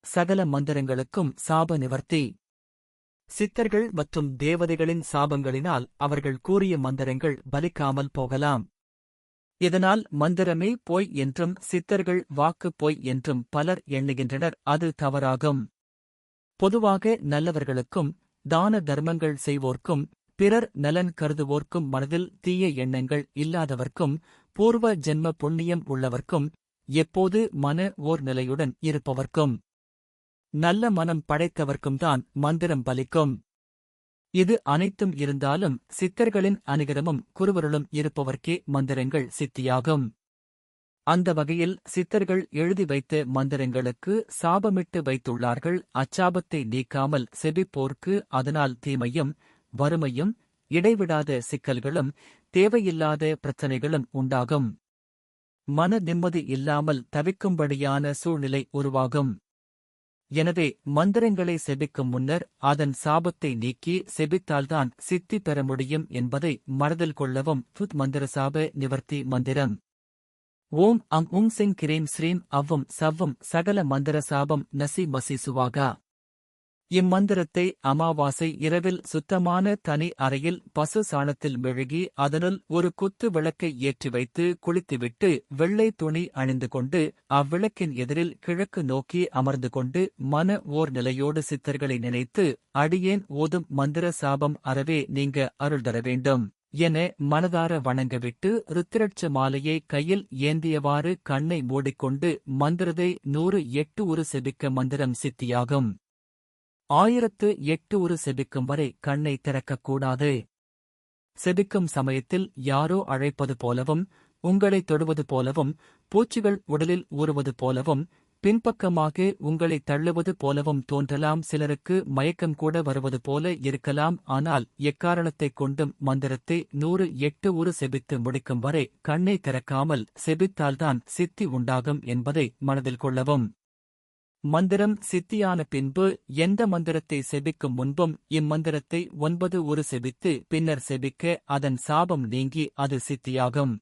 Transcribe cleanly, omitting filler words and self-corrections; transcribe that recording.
சகல மந்திரங்களுக்கும் சாப நிவர்த்தி. சித்தர்கள் மற்றும் தேவதைகளின் சாபங்களினால் அவர்கள் கூறிய மந்திரங்கள் பலிக்காமல் போகலாம். இதனால் மந்திரமே பொய் என்றும் சித்தர்கள் வாக்கு பொய் என்றும் பலர் எண்ணுகின்றனர். அது தவறாகும். பொதுவாக நல்லவர்களுக்கும் தான தர்மங்கள் செய்வோர்க்கும் பிறர் நலன் கருதுவோர்க்கும் மனதில் தீய எண்ணங்கள் இல்லாதவர்க்கும் பூர்வ ஜென்ம புண்ணியம் உள்ளவர்க்கும் எப்போது மன ஓர் நிலையுடன் இருப்பவர்க்கும் நல்ல மனம் படைத்தவர்க்கும்தான் மந்திரம் பலிக்கும். இது அனைத்தும் இருந்தாலும் சித்தர்களின் அனுகிரமும் குருவருளும் இருப்பவர்க்கே மந்திரங்கள் சித்தியாகும். அந்த வகையில் சித்தர்கள் எழுதி வைத்த மந்திரங்களுக்கு சாபமிட்டு வைத்துள்ளார்கள். அச்சாபத்தை நீக்காமல் செபிப்போர்க்கு அதனால் தீமையும் வறுமையும் இடைவிடாத சிக்கல்களும் தேவையில்லாத பிரச்சனைகளும் உண்டாகும். மன நிம்மதி இல்லாமல் தவிக்கும்படியான சூழ்நிலை உருவாகும். எனவே மந்திரங்களை செபிக்கும் முன்னர் அதன் சாபத்தை நீக்கி செபித்தால்தான் சித்தி பெற முடியும் என்பதை மனதில் கொள்ளவும். மந்திர சாப நிவர்த்தி மந்திரம். ஓம் அம் சிங் கிரீம் ஸ்ரீம் அவ்வும் சவ்வும் சகல மந்திர சாபம் நசி மசி சுவாகா. இம்மந்திரத்தை அமாவாசை இரவில் சுத்தமான தனி அறையில் பசு சாணத்தில் மெழுகி அதனுள் ஒரு குத்து விளக்கை ஏற்றி வைத்து குளித்துவிட்டு வெள்ளை துணி அணிந்து கொண்டு அவ்விளக்கின் எதிரில் கிழக்கு நோக்கி அமர்ந்து கொண்டு மன ஓர் நிலையோடு சித்தர்களை நினைத்து அடியேன் ஓதும் மந்திர சாபம் அறவே நீங்க அருள் தர வேண்டும் என மனதார வணங்கவிட்டு ருத்திரட்ச மாலையை கையில் ஏந்தியவாறு கண்ணை மூடிக்கொண்டு மந்திரத்தை 108 உரு செபிக்க மந்திரம் சித்தியாகும். 1008 உரு செபிக்கும் வரை கண்ணை திறக்கக்கூடாது. செபிக்கும் சமயத்தில் யாரோ அழைப்பது போலவும் உங்களை தொடுவது போலவும் பூச்சிகள் உடலில் ஊறுவது போலவும் பின்பக்கமாக உங்களை தள்ளுவது போலவும் தோன்றலாம். சிலருக்கு மயக்கம் கூட வருவது போல இருக்கலாம். ஆனால் எக்காரணத்தைக் கொண்டும் மந்திரத்தை 108 உரு செபித்து முடிக்கும் வரை கண்ணை திறக்காமல் செபித்தால்தான் சித்தி உண்டாகும் என்பதை மனதில் கொள்ளவும். மந்திரம் சித்தியான பின்பு எந்த மந்திரத்தை செபிக்கும் முன்பும் இம்மந்திரத்தை 9 உரு செபித்து பின்னர் செபிக்க அதன் சாபம் நீங்கி அது சித்தியாகும்.